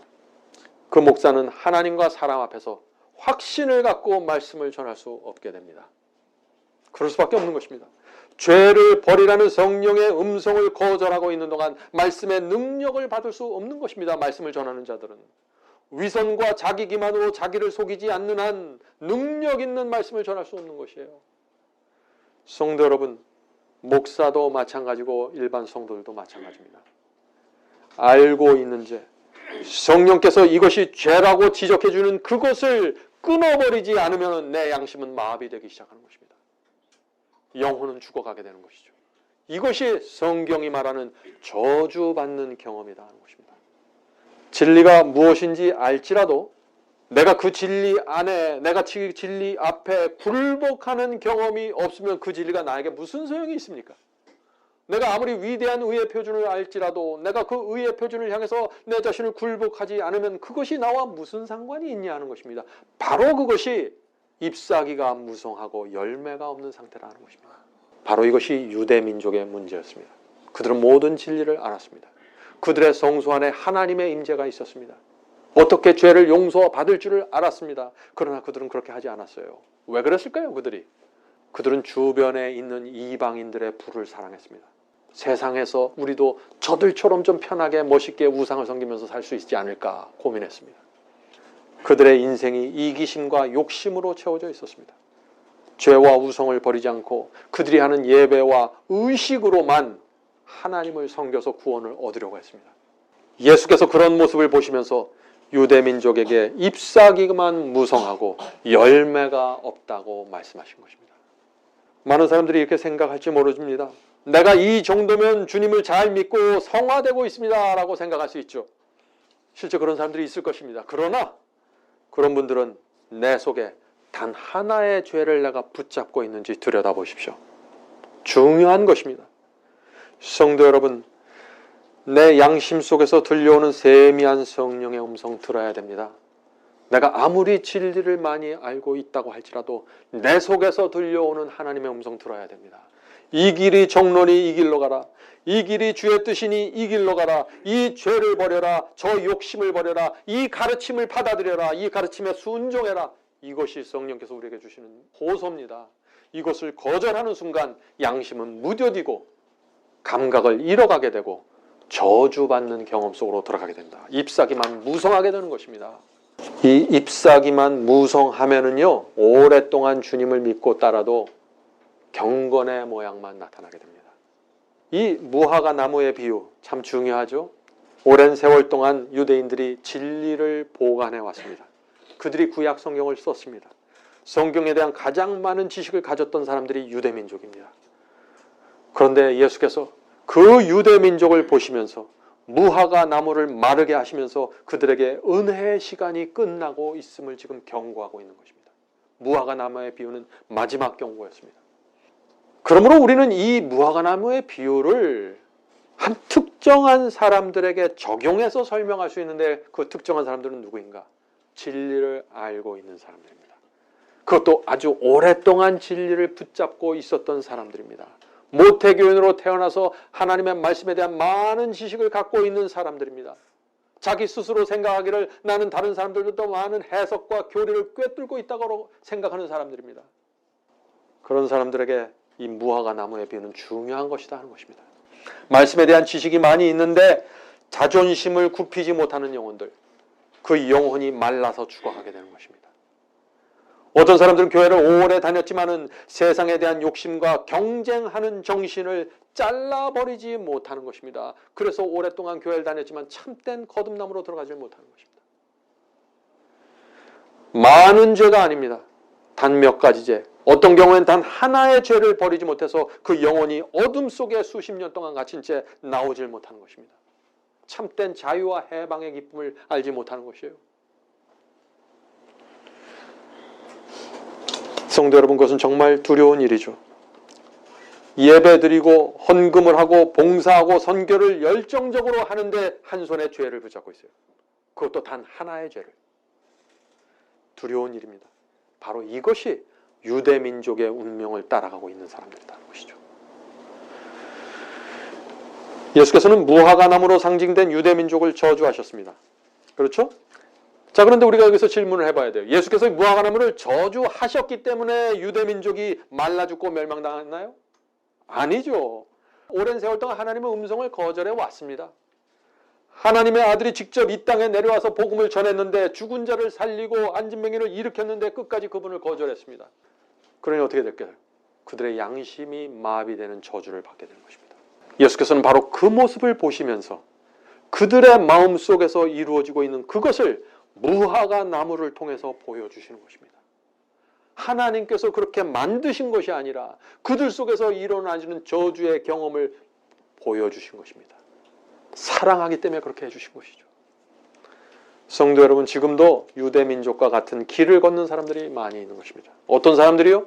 그 목사는 하나님과 사람 앞에서 확신을 갖고 말씀을 전할 수 없게 됩니다. 그럴 수밖에 없는 것입니다. 죄를 버리라는 성령의 음성을 거절하고 있는 동안 말씀의 능력을 받을 수 없는 것입니다. 말씀을 전하는 자들은 위선과 자기 기만으로 자기를 속이지 않는 한 능력 있는 말씀을 전할 수 없는 것이에요. 성도 여러분, 목사도 마찬가지고 일반 성도들도 마찬가지입니다. 알고 있는 죄, 성령께서 이것이 죄라고 지적해 주는 그것을 끊어버리지 않으면 내 양심은 마비되기 시작하는 것입니다. 영혼은 죽어가게 되는 것이죠. 이것이 성경이 말하는 저주받는 경험이다 하는 것입니다. 진리가 무엇인지 알지라도 내가 그 진리 안에, 내가 그 진리 앞에 굴복하는 경험이 없으면 그 진리가 나에게 무슨 소용이 있습니까? 내가 아무리 위대한 의의 표준을 알지라도 내가 그 의의 표준을 향해서 내 자신을 굴복하지 않으면 그것이 나와 무슨 상관이 있냐 하는 것입니다. 바로 그것이 잎사귀가 무성하고 열매가 없는 상태라는 것입니다. 바로 이것이 유대민족의 문제였습니다. 그들은 모든 진리를 알았습니다. 그들의 성소 안에 하나님의 임재가 있었습니다. 어떻게 죄를 용서받을 줄을 알았습니다. 그러나 그들은 그렇게 하지 않았어요. 왜 그랬을까요? 그들은 주변에 있는 이방인들의 부를 사랑했습니다. 세상에서 우리도 저들처럼 좀 편하게 멋있게 우상을 섬기면서 살 수 있지 않을까 고민했습니다. 그들의 인생이 이기심과 욕심으로 채워져 있었습니다. 죄와 우성을 버리지 않고 그들이 하는 예배와 의식으로만 하나님을 섬겨서 구원을 얻으려고 했습니다. 예수께서 그런 모습을 보시면서 유대민족에게 잎사귀만 무성하고 열매가 없다고 말씀하신 것입니다. 많은 사람들이 이렇게 생각할지 모릅니다. 내가 이 정도면 주님을 잘 믿고 성화되고 있습니다 라고 생각할 수 있죠. 실제 그런 사람들이 있을 것입니다. 그러나 그런 분들은 내 속에 단 하나의 죄를 내가 붙잡고 있는지 들여다보십시오. 중요한 것입니다. 성도 여러분, 내 양심 속에서 들려오는 세미한 성령의 음성 들어야 됩니다. 내가 아무리 진리를 많이 알고 있다고 할지라도 내 속에서 들려오는 하나님의 음성 들어야 됩니다. 이 길이 정론이 이 길로 가라. 이 길이 주의 뜻이니 이 길로 가라. 이 죄를 버려라. 저 욕심을 버려라. 이 가르침을 받아들여라. 이 가르침에 순종해라. 이것이 성령께서 우리에게 주시는 호소입니다. 이것을 거절하는 순간 양심은 무뎌지고 감각을 잃어가게 되고 저주받는 경험 속으로 들어가게 된다. 잎사귀만 무성하게 되는 것입니다. 이 잎사귀만 무성하면은요, 오랫동안 주님을 믿고 따라도 경건의 모양만 나타나게 됩니다. 이 무화과 나무의 비유 참 중요하죠. 오랜 세월 동안 유대인들이 진리를 보관해 왔습니다. 그들이 구약 성경을 썼습니다. 성경에 대한 가장 많은 지식을 가졌던 사람들이 유대민족입니다. 그런데 예수께서 그 유대민족을 보시면서 무화과 나무를 마르게 하시면서 그들에게 은혜의 시간이 끝나고 있음을 지금 경고하고 있는 것입니다. 무화과 나무의 비유는 마지막 경고였습니다. 그러므로 우리는 이 무화과 나무의 비유를 한 특정한 사람들에게 적용해서 설명할 수 있는데 그 특정한 사람들은 누구인가? 진리를 알고 있는 사람들입니다. 그것도 아주 오랫동안 진리를 붙잡고 있었던 사람들입니다. 모태교인으로 태어나서 하나님의 말씀에 대한 많은 지식을 갖고 있는 사람들입니다. 자기 스스로 생각하기를 나는 다른 사람들보다 많은 해석과 교리를 꿰뚫고 있다고 생각하는 사람들입니다. 그런 사람들에게 이 무화과 나무의 비유는 중요한 것이다 하는 것입니다. 말씀에 대한 지식이 많이 있는데 자존심을 굽히지 못하는 영혼들, 그 영혼이 말라서 죽어가게 되는 것입니다. 어떤 사람들은 교회를 오래 다녔지만은 세상에 대한 욕심과 경쟁하는 정신을 잘라버리지 못하는 것입니다. 그래서 오랫동안 교회를 다녔지만 참된 거듭남으로 들어가지 못하는 것입니다. 많은 죄가 아닙니다. 단 몇 가지 죄. 어떤 경우엔 단 하나의 죄를 버리지 못해서 그 영혼이 어둠 속에 수십 년 동안 갇힌 채 나오질 못하는 것입니다. 참된 자유와 해방의 기쁨을 알지 못하는 것이에요. 성도 여러분, 그것은 정말 두려운 일이죠. 예배드리고 헌금을 하고 봉사하고 선교를 열정적으로 하는데 한 손에 죄를 붙잡고 있어요. 그것도 단 하나의 죄를. 두려운 일입니다. 바로 이것이 유대민족의 운명을 따라가고 있는 사람들이라는 것이죠. 예수께서는 무화과나무로 상징된 유대민족을 저주하셨습니다. 그렇죠? 자, 그런데 우리가 여기서 질문을 해봐야 돼요. 예수께서 무화과나무를 저주하셨기 때문에 유대민족이 말라 죽고 멸망당했나요? 아니죠. 오랜 세월 동안 하나님의 음성을 거절해 왔습니다. 하나님의 아들이 직접 이 땅에 내려와서 복음을 전했는데 죽은 자를 살리고 안진뱅이를 일으켰는데 끝까지 그분을 거절했습니다. 그러니 어떻게 될까요? 그들의 양심이 마비되는 저주를 받게 되는 것입니다. 예수께서는 바로 그 모습을 보시면서 그들의 마음속에서 이루어지고 있는 그것을 무화과 나무를 통해서 보여주시는 것입니다. 하나님께서 그렇게 만드신 것이 아니라 그들 속에서 일어나지는 저주의 경험을 보여주신 것입니다. 사랑하기 때문에 그렇게 해주신 것이죠. 성도 여러분, 지금도 유대민족과 같은 길을 걷는 사람들이 많이 있는 것입니다. 어떤 사람들이요?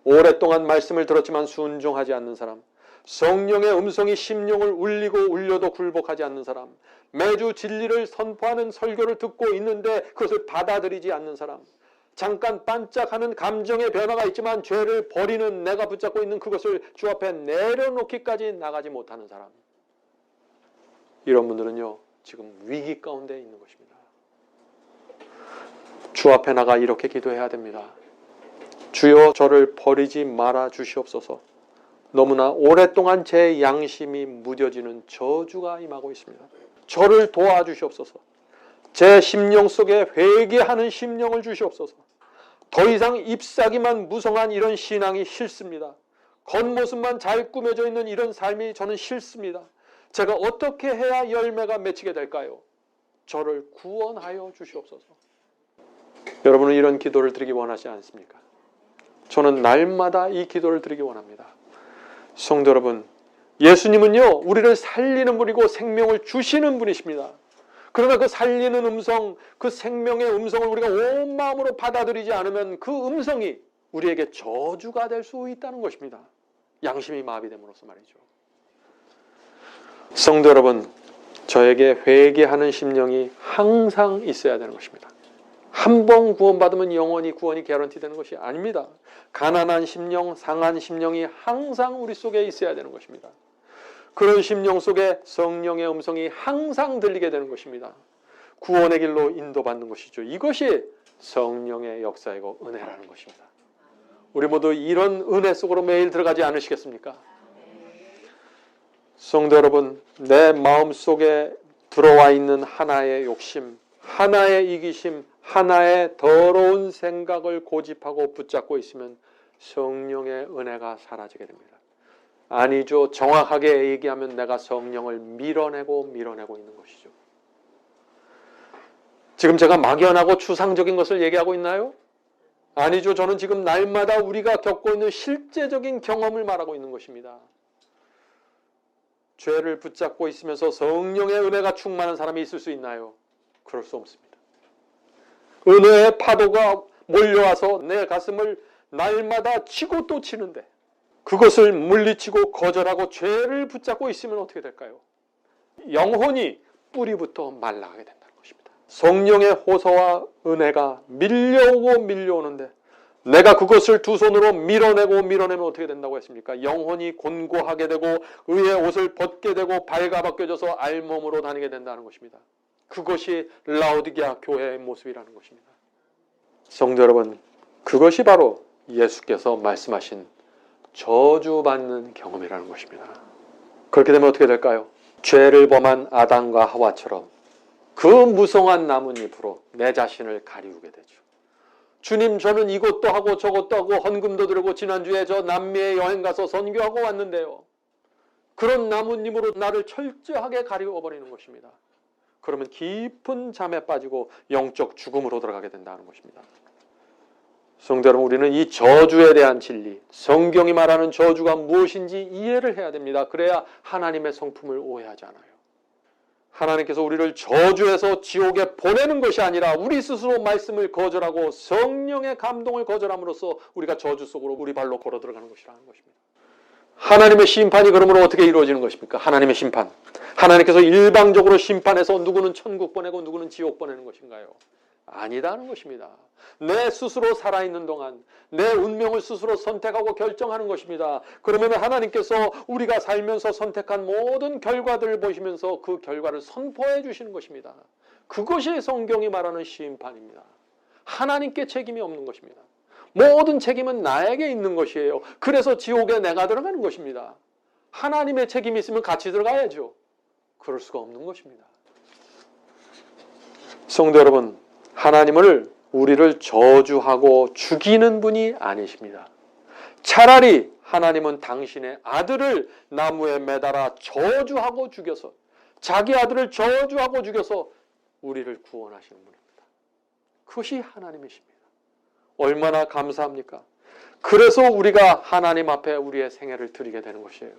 오랫동안 말씀을 들었지만 순종하지 않는 사람, 성령의 음성이 심령을 울리고 울려도 굴복하지 않는 사람, 매주 진리를 선포하는 설교를 듣고 있는데 그것을 받아들이지 않는 사람, 잠깐 반짝하는 감정의 변화가 있지만 죄를 버리는 내가 붙잡고 있는 그것을 주 앞에 내려놓기까지 나가지 못하는 사람, 이런 분들은요 지금 위기 가운데 있는 것입니다. 주 앞에 나가 이렇게 기도해야 됩니다. 주여, 저를 버리지 말아 주시옵소서. 너무나 오랫동안 제 양심이 무뎌지는 저주가 임하고 있습니다. 저를 도와주시옵소서. 제 심령 속에 회개하는 심령을 주시옵소서. 더 이상 잎사귀만 무성한 이런 신앙이 싫습니다. 겉모습만 잘 꾸며져 있는 이런 삶이 저는 싫습니다. 제가 어떻게 해야 열매가 맺히게 될까요? 저를 구원하여 주시옵소서. 여러분은 이런 기도를 드리기 원하지 않습니까? 저는 날마다 이 기도를 드리기 원합니다. 성도 여러분, 예수님은요 우리를 살리는 분이고 생명을 주시는 분이십니다. 그러나 그 살리는 음성, 그 생명의 음성을 우리가 온 마음으로 받아들이지 않으면 그 음성이 우리에게 저주가 될 수 있다는 것입니다. 양심이 마비됨으로써 말이죠. 성도 여러분, 저에게 회개하는 심령이 항상 있어야 되는 것입니다. 한 번 구원받으면 영원히 구원이 개런티 되는 것이 아닙니다. 가난한 심령, 상한 심령이 항상 우리 속에 있어야 되는 것입니다. 그런 심령 속에 성령의 음성이 항상 들리게 되는 것입니다. 구원의 길로 인도받는 것이죠. 이것이 성령의 역사이고 은혜라는 것입니다. 우리 모두 이런 은혜 속으로 매일 들어가지 않으시겠습니까? 성도 여러분, 내 마음 속에 들어와 있는 하나의 욕심, 하나의 이기심, 하나의 더러운 생각을 고집하고 붙잡고 있으면 성령의 은혜가 사라지게 됩니다. 아니죠. 정확하게 얘기하면 내가 성령을 밀어내고 있는 것이죠. 지금 제가 막연하고 추상적인 것을 얘기하고 있나요? 아니죠. 저는 지금 날마다 우리가 겪고 있는 실제적인 경험을 말하고 있는 것입니다. 죄를 붙잡고 있으면서 성령의 은혜가 충만한 사람이 있을 수 있나요? 그럴 수 없습니다. 은혜의 파도가 몰려와서 내 가슴을 날마다 치고 또 치는데 그것을 물리치고 거절하고 죄를 붙잡고 있으면 어떻게 될까요? 영혼이 뿌리부터 말라가게 된다는 것입니다. 성령의 호소와 은혜가 밀려오는데 내가 그것을 두 손으로 밀어내면 어떻게 된다고 했습니까? 영혼이 곤고하게 되고 의의 옷을 벗게 되고 발가벗겨져서 알몸으로 다니게 된다는 것입니다. 그것이 라오디게아 교회의 모습이라는 것입니다. 성도 여러분, 그것이 바로 예수께서 말씀하신 저주받는 경험이라는 것입니다. 그렇게 되면 어떻게 될까요? 죄를 범한 아담과 하와처럼 그 무성한 나뭇잎으로 내 자신을 가리우게 되죠. 주님, 저는 이것도 하고 저것도 하고 헌금도 드리고 지난주에 저 남미에 여행 가서 선교하고 왔는데요. 그런 나무님으로 나를 철저하게 가리워버리는 것입니다. 그러면 깊은 잠에 빠지고 영적 죽음으로 들어가게 된다는 것입니다. 성도 여러분, 우리는 이 저주에 대한 진리, 성경이 말하는 저주가 무엇인지 이해를 해야 됩니다. 그래야 하나님의 성품을 오해하지 않아요. 하나님께서 우리를 저주해서 지옥에 보내는 것이 아니라 우리 스스로 말씀을 거절하고 성령의 감동을 거절함으로써 우리가 저주 속으로 우리 발로 걸어 들어가는 것이라는 것입니다. 하나님의 심판이 그러므로 어떻게 이루어지는 것입니까? 하나님의 심판. 하나님께서 일방적으로 심판해서 누구는 천국 보내고 누구는 지옥 보내는 것인가요? 아니다는 것입니다. 내 스스로 살아있는 동안 내 운명을 스스로 선택하고 결정하는 것입니다. 그러면 하나님께서 우리가 살면서 선택한 모든 결과들을 보시면서 그 결과를 선포해 주시는 것입니다. 그것이 성경이 말하는 심판입니다. 하나님께 책임이 없는 것입니다. 모든 책임은 나에게 있는 것이에요. 그래서 지옥에 내가 들어가는 것입니다. 하나님의 책임이 있으면 같이 들어가야죠. 그럴 수가 없는 것입니다. 성도 여러분, 하나님을 우리를 저주하고 죽이는 분이 아니십니다. 차라리 하나님은 당신의 아들을 나무에 매달아 저주하고 죽여서, 자기 아들을 저주하고 죽여서 우리를 구원하시는 분입니다. 그것이 하나님이십니다. 얼마나 감사합니까? 그래서 우리가 하나님 앞에 우리의 생애를 드리게 되는 것이에요.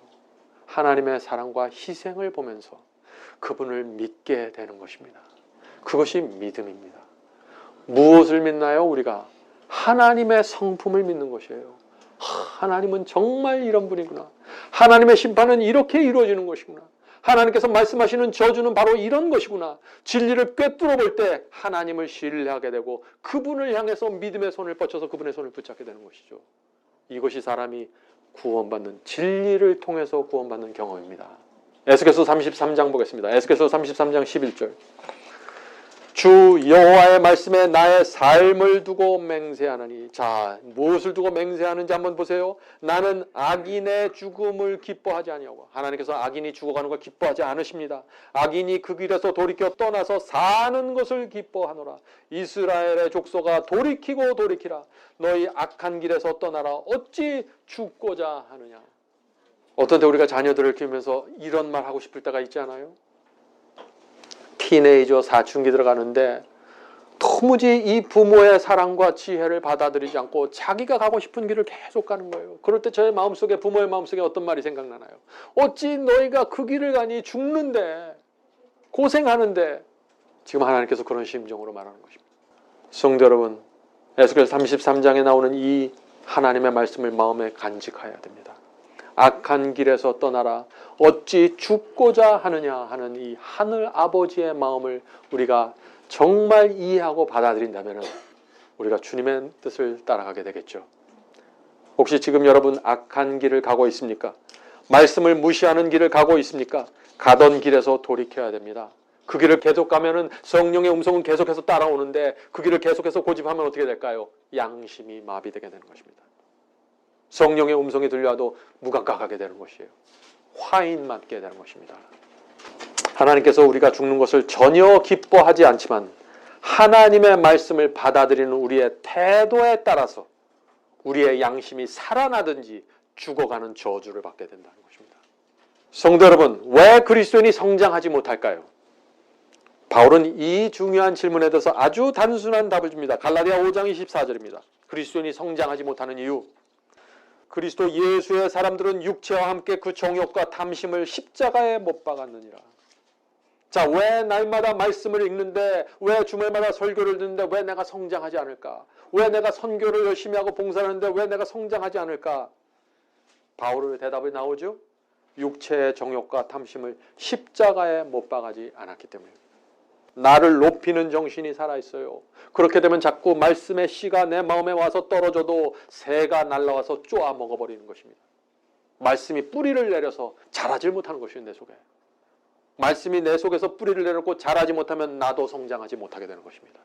하나님의 사랑과 희생을 보면서 그분을 믿게 되는 것입니다. 그것이 믿음입니다. 무엇을 믿나요? 우리가 하나님의 성품을 믿는 것이에요. 하나님은 정말 이런 분이구나. 하나님의 심판은 이렇게 이루어지는 것이구나. 하나님께서 말씀하시는 저주는 바로 이런 것이구나. 진리를 꿰뚫어 볼 때 하나님을 신뢰하게 되고 그분을 향해서 믿음의 손을 뻗쳐서 그분의 손을 붙잡게 되는 것이죠. 이것이 사람이 구원받는, 진리를 통해서 구원받는 경험입니다. 에스겔서 33장 보겠습니다. 에스겔서 33장 11절. 주 여호와의 말씀에 나의 삶을 두고 맹세하노니. 자, 무엇을 두고 맹세하는지 한번 보세요. 나는 악인의 죽음을 기뻐하지 아니하고. 하나님께서 악인이 죽어가는 걸 기뻐하지 않으십니다. 악인이 그 길에서 돌이켜 떠나서 사는 것을 기뻐하노라. 이스라엘의 족속아 돌이키고 돌이키라. 너희 악한 길에서 떠나라. 어찌 죽고자 하느냐. 어떤 때 우리가 자녀들을 키우면서 이런 말 하고 싶을 때가 있지 않아요? 티네이저 사춘기 들어가는데 도무지 이 부모의 사랑과 지혜를 받아들이지 않고 자기가 가고 싶은 길을 계속 가는 거예요. 그럴 때 저의 마음속에, 부모의 마음속에 어떤 말이 생각나나요? 어찌 너희가 그 길을 가니? 죽는데, 고생하는데. 지금 하나님께서 그런 심정으로 말하는 것입니다. 성도 여러분, 에스겔 33장에 나오는 이 하나님의 말씀을 마음에 간직해야 됩니다. 악한 길에서 떠나라. 어찌 죽고자 하느냐 하는 이 하늘 아버지의 마음을 우리가 정말 이해하고 받아들인다면 우리가 주님의 뜻을 따라가게 되겠죠. 혹시 지금 여러분 악한 길을 가고 있습니까? 말씀을 무시하는 길을 가고 있습니까? 가던 길에서 돌이켜야 됩니다. 그 길을 계속 가면은 성령의 음성은 계속해서 따라오는데 그 길을 계속해서 고집하면 어떻게 될까요? 양심이 마비되게 되는 것입니다. 성령의 음성이 들려와도 무감각하게 되는 것이에요. 화인 맞게 되는 것입니다. 하나님께서 우리가 죽는 것을 전혀 기뻐하지 않지만 하나님의 말씀을 받아들이는 우리의 태도에 따라서 우리의 양심이 살아나든지 죽어가는 저주를 받게 된다는 것입니다. 성도 여러분, 왜 그리스도인이 성장하지 못할까요? 바울은 이 중요한 질문에 대해서 아주 단순한 답을 줍니다. 갈라디아 5장 24절입니다. 그리스도인이 성장하지 못하는 이유. 그리스도 예수의 사람들은 육체와 함께 그 정욕과 탐심을 십자가에 못 박았느니라. 자, 왜 날마다 말씀을 읽는데, 왜 주말마다 설교를 듣는데 왜 내가 성장하지 않을까? 왜 내가 선교를 열심히 하고 봉사를 하는데 왜 내가 성장하지 않을까? 바울의 대답이 나오죠. 육체의 정욕과 탐심을 십자가에 못 박아지 않았기 때문입니다. 나를 높이는 정신이 살아있어요. 그렇게 되면 자꾸 말씀의 씨가 내 마음에 와서 떨어져도 새가 날아와서 쪼아 먹어버리는 것입니다. 말씀이 뿌리를 내려서 자라질 못하는 것이에요. 내 속에. 말씀이 내 속에서 뿌리를 내렸고 자라지 못하면 나도 성장하지 못하게 되는 것입니다.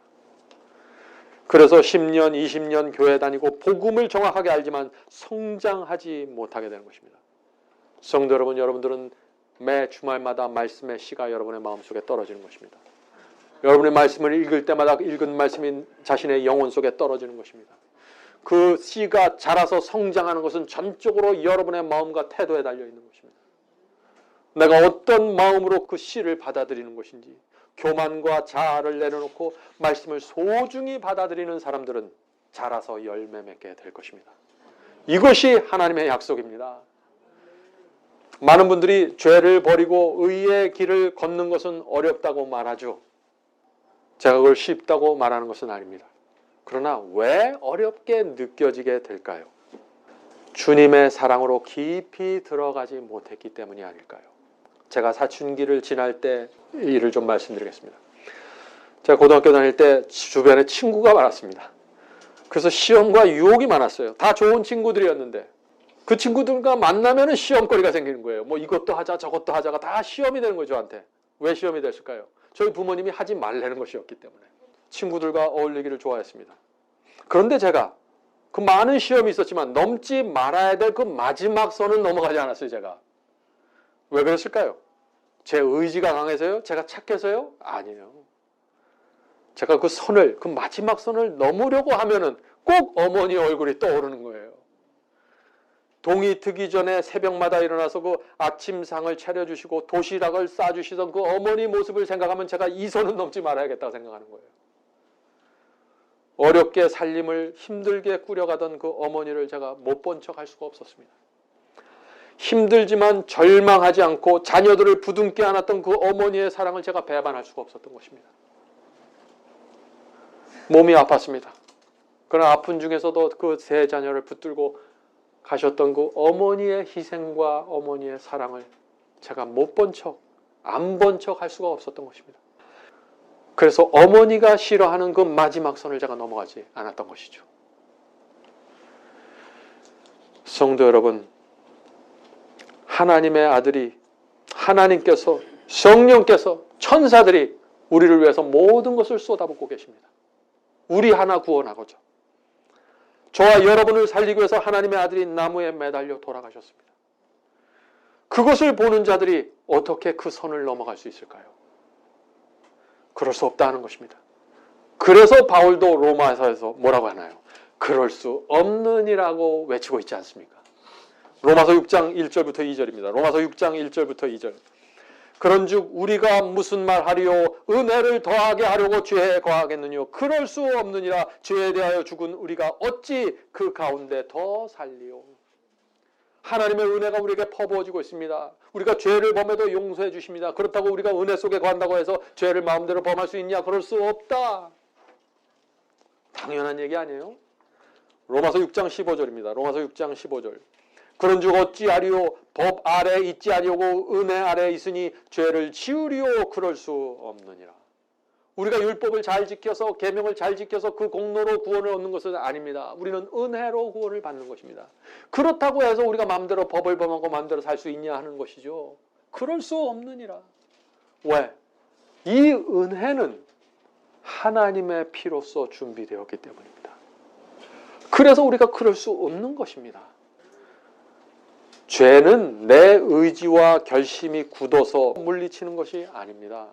그래서 10년, 20년 교회 다니고 복음을 정확하게 알지만 성장하지 못하게 되는 것입니다. 성도 여러분, 여러분들은 매 주말마다 말씀의 씨가 여러분의 마음속에 떨어지는 것입니다. 여러분의 말씀을 읽을 때마다 읽은 말씀이 자신의 영혼 속에 떨어지는 것입니다. 그 씨가 자라서 성장하는 것은 전적으로 여러분의 마음과 태도에 달려있는 것입니다. 내가 어떤 마음으로 그 씨를 받아들이는 것인지, 교만과 자아를 내려놓고 말씀을 소중히 받아들이는 사람들은 자라서 열매 맺게 될 것입니다. 이것이 하나님의 약속입니다. 많은 분들이 죄를 버리고 의의 길을 걷는 것은 어렵다고 말하죠. 제가 그걸 쉽다고 말하는 것은 아닙니다. 그러나 왜 어렵게 느껴지게 될까요? 주님의 사랑으로 깊이 들어가지 못했기 때문이 아닐까요? 제가 사춘기를 지날 때 일을 좀 말씀드리겠습니다. 제가 고등학교 다닐 때 주변에 친구가 많았습니다. 그래서 시험과 유혹이 많았어요. 다 좋은 친구들이었는데 그 친구들과 만나면 시험거리가 생기는 거예요. 뭐 이것도 하자 저것도 하자가 다 시험이 되는 거죠. 저한테. 왜 시험이 됐을까요? 저희 부모님이 하지 말라는 것이었기 때문에. 친구들과 어울리기를 좋아했습니다. 그런데 제가 그 많은 시험이 있었지만 넘지 말아야 될 그 마지막 선은 넘어가지 않았어요. 제가. 왜 그랬을까요? 제 의지가 강해서요? 제가 착해서요? 아니에요. 제가 그 선을, 그 마지막 선을 넘으려고 하면은 꼭 어머니 얼굴이 떠오르는 거예요. 동이 트기 전에 새벽마다 일어나서 그 아침상을 차려주시고 도시락을 싸주시던 그 어머니 모습을 생각하면 제가 이 선은 넘지 말아야겠다고 생각하는 거예요. 어렵게 살림을 힘들게 꾸려가던 그 어머니를 제가 못 본 척 할 수가 없었습니다. 힘들지만 절망하지 않고 자녀들을 부둥켜 안았던 그 어머니의 사랑을 제가 배반할 수가 없었던 것입니다. 몸이 아팠습니다. 그러나 아픈 중에서도 그 세 자녀를 붙들고 가셨던 그 어머니의 희생과 어머니의 사랑을 제가 못 본 척, 안 본 척 할 수가 없었던 것입니다. 그래서 어머니가 싫어하는 그 마지막 선을 제가 넘어가지 않았던 것이죠. 성도 여러분, 하나님의 아들이, 하나님께서, 성령께서, 천사들이 우리를 위해서 모든 것을 쏟아붓고 계십니다. 우리 하나 구원하고자. 저와 여러분을 살리기 위해서 하나님의 아들이 나무에 매달려 돌아가셨습니다. 그것을 보는 자들이 어떻게 그 선을 넘어갈 수 있을까요? 그럴 수 없다는 것입니다. 그래서 바울도 로마서에서 뭐라고 하나요? 그럴 수 없느니라고 외치고 있지 않습니까? 로마서 6장 1절부터 2절입니다. 로마서 6장 1절부터 2절. 그런즉 우리가 무슨 말하리요? 은혜를 더하게 하려고 죄에 거하겠느뇨? 그럴 수 없느니라. 죄에 대하여 죽은 우리가 어찌 그 가운데 더 살리요? 하나님의 은혜가 우리에게 퍼부어지고 있습니다. 우리가 죄를 범해도 용서해 주십니다. 그렇다고 우리가 은혜 속에 거한다고 해서 죄를 마음대로 범할 수 있냐? 그럴 수 없다. 당연한 얘기 아니에요? 로마서 6장 15절입니다. 로마서 6장 15절. 그런즉 어찌하리요? 법 아래 있지 아니오고 은혜 아래 있으니 죄를 지으리요? 그럴 수 없느니라. 우리가 율법을 잘 지켜서 계명을 잘 지켜서 그 공로로 구원을 얻는 것은 아닙니다. 우리는 은혜로 구원을 받는 것입니다. 그렇다고 해서 우리가 마음대로 법을 범하고 마음대로 살 수 있냐 하는 것이죠. 그럴 수 없느니라. 왜? 이 은혜는 하나님의 피로써 준비되었기 때문입니다. 그래서 우리가 그럴 수 없는 것입니다. 죄는 내 의지와 결심이 굳어서 물리치는 것이 아닙니다.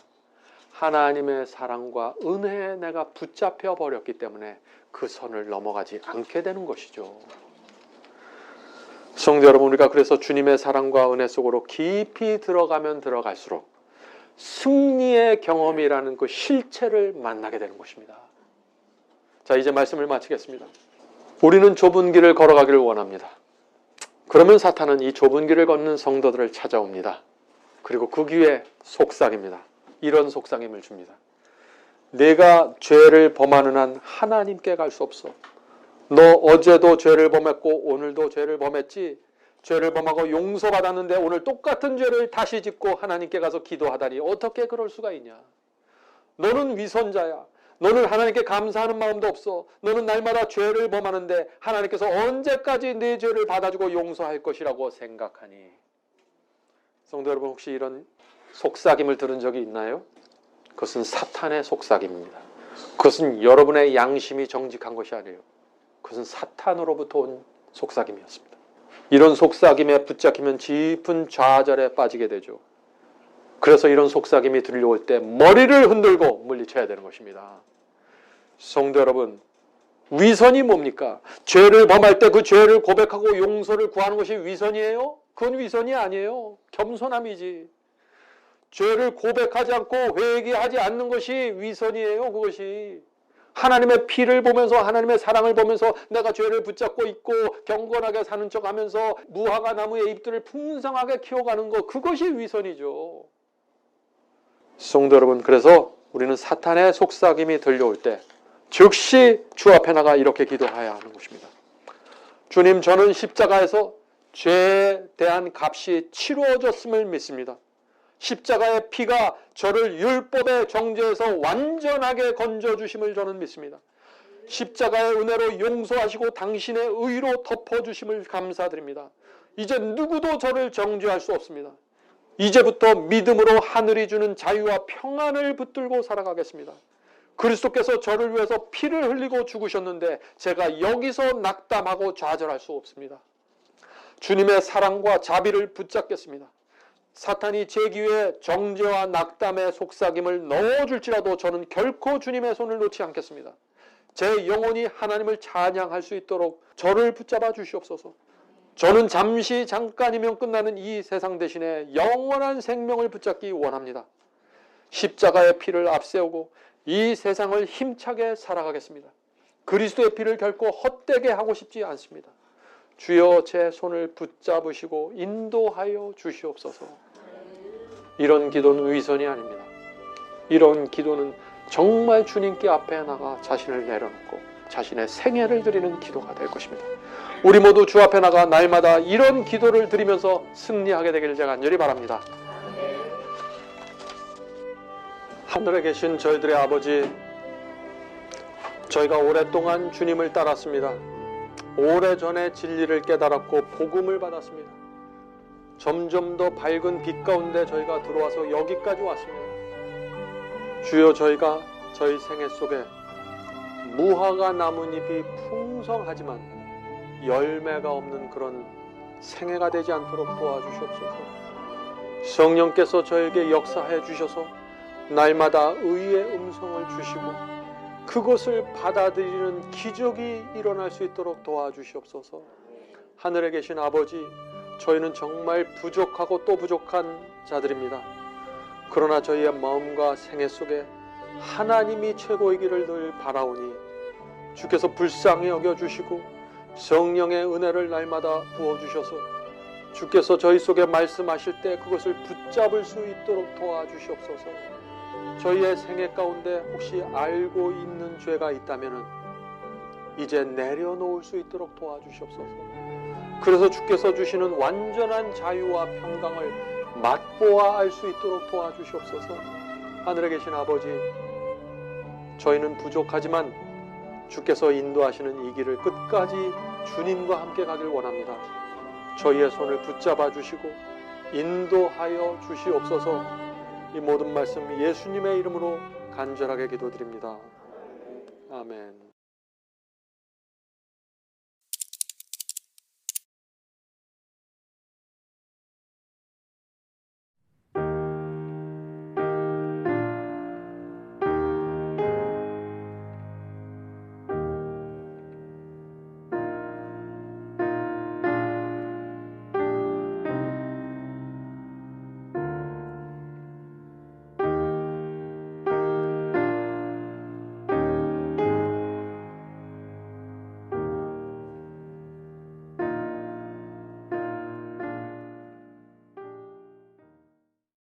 하나님의 사랑과 은혜에 내가 붙잡혀 버렸기 때문에 그 선을 넘어가지 않게 되는 것이죠. 성도 여러분, 우리가 그래서 주님의 사랑과 은혜 속으로 깊이 들어가면 들어갈수록 승리의 경험이라는 그 실체를 만나게 되는 것입니다. 자, 이제 말씀을 마치겠습니다. 우리는 좁은 길을 걸어가기를 원합니다. 그러면 사탄은 이 좁은 길을 걷는 성도들을 찾아옵니다. 그리고 그 귀에 속삭입니다. 이런 속삭임을 줍니다. 내가 죄를 범하는 한 하나님께 갈 수 없어. 너 어제도 죄를 범했고 오늘도 죄를 범했지. 죄를 범하고 용서받았는데 오늘 똑같은 죄를 다시 짓고 하나님께 가서 기도하다니 어떻게 그럴 수가 있냐. 너는 위선자야. 너는 하나님께 감사하는 마음도 없어. 너는 날마다 죄를 범하는데 하나님께서 언제까지 내 죄를 받아주고 용서할 것이라고 생각하니. 성도 여러분, 혹시 이런 속삭임을 들은 적이 있나요? 그것은 사탄의 속삭임입니다. 그것은 여러분의 양심이 정직한 것이 아니에요. 그것은 사탄으로부터 온 속삭임이었습니다. 이런 속삭임에 붙잡히면 깊은 좌절에 빠지게 되죠. 그래서 이런 속삭임이 들려올 때 머리를 흔들고 물리쳐야 되는 것입니다. 성도 여러분, 위선이 뭡니까? 죄를 범할 때 그 죄를 고백하고 용서를 구하는 것이 위선이에요? 그건 위선이 아니에요. 겸손함이지. 죄를 고백하지 않고 회개하지 않는 것이 위선이에요. 그것이 하나님의 피를 보면서 하나님의 사랑을 보면서 내가 죄를 붙잡고 있고 경건하게 사는 척하면서 무화과 나무의 잎들을 풍성하게 키워가는 것, 그것이 위선이죠. 성도 여러분, 그래서 우리는 사탄의 속삭임이 들려올 때 즉시 주 앞에 나가 이렇게 기도해야 하는 것입니다. 주님, 저는 십자가에서 죄에 대한 값이 치루어졌음을 믿습니다. 십자가의 피가 저를 율법의 정죄에서 완전하게 건져주심을 저는 믿습니다. 십자가의 은혜로 용서하시고 당신의 의로 덮어주심을 감사드립니다. 이제 누구도 저를 정죄할 수 없습니다. 이제부터 믿음으로 하늘이 주는 자유와 평안을 붙들고 살아가겠습니다. 그리스도께서 저를 위해서 피를 흘리고 죽으셨는데 제가 여기서 낙담하고 좌절할 수 없습니다. 주님의 사랑과 자비를 붙잡겠습니다. 사탄이 제 기회에 정죄와 낙담의 속삭임을 넣어줄지라도 저는 결코 주님의 손을 놓지 않겠습니다. 제 영혼이 하나님을 찬양할 수 있도록 저를 붙잡아 주시옵소서. 저는 잠깐이면 끝나는 이 세상 대신에 영원한 생명을 붙잡기 원합니다. 십자가의 피를 앞세우고 이 세상을 힘차게 살아가겠습니다. 그리스도의 피를 결코 헛되게 하고 싶지 않습니다. 주여, 제 손을 붙잡으시고 인도하여 주시옵소서. 이런 기도는 위선이 아닙니다. 이런 기도는 정말 주님께 앞에 나가 자신을 내려놓고 자신의 생애를 드리는 기도가 될 것입니다. 우리 모두 주 앞에 나가 날마다 이런 기도를 드리면서 승리하게 되기를 제가 간절히 바랍니다. 하늘에 계신 저희들의 아버지, 저희가 오랫동안 주님을 따랐습니다. 오래전에 진리를 깨달았고 복음을 받았습니다. 점점 더 밝은 빛 가운데 저희가 들어와서 여기까지 왔습니다. 주여, 저희가 저희 생애 속에 무화과 나뭇잎이 풍성하지만 열매가 없는 그런 생애가 되지 않도록 도와주시옵소서. 성령께서 저에게 역사해 주셔서 날마다 의의 음성을 주시고 그것을 받아들이는 기적이 일어날 수 있도록 도와주시옵소서. 하늘에 계신 아버지, 저희는 정말 부족하고 또 부족한 자들입니다. 그러나 저희의 마음과 생애 속에 하나님이 최고이기를 늘 바라오니 주께서 불쌍히 여겨주시고 성령의 은혜를 날마다 부어주셔서 주께서 저희 속에 말씀하실 때 그것을 붙잡을 수 있도록 도와주시옵소서. 저희의 생애 가운데 혹시 알고 있는 죄가 있다면 이제 내려놓을 수 있도록 도와주시옵소서. 그래서 주께서 주시는 완전한 자유와 평강을 맛보아 알 수 있도록 도와주시옵소서. 하늘에 계신 아버지, 저희는 부족하지만 주께서 인도하시는 이 길을 끝까지 주님과 함께 가길 원합니다. 저희의 손을 붙잡아 주시고 인도하여 주시옵소서. 이 모든 말씀 예수님의 이름으로 간절하게 기도드립니다. 아멘.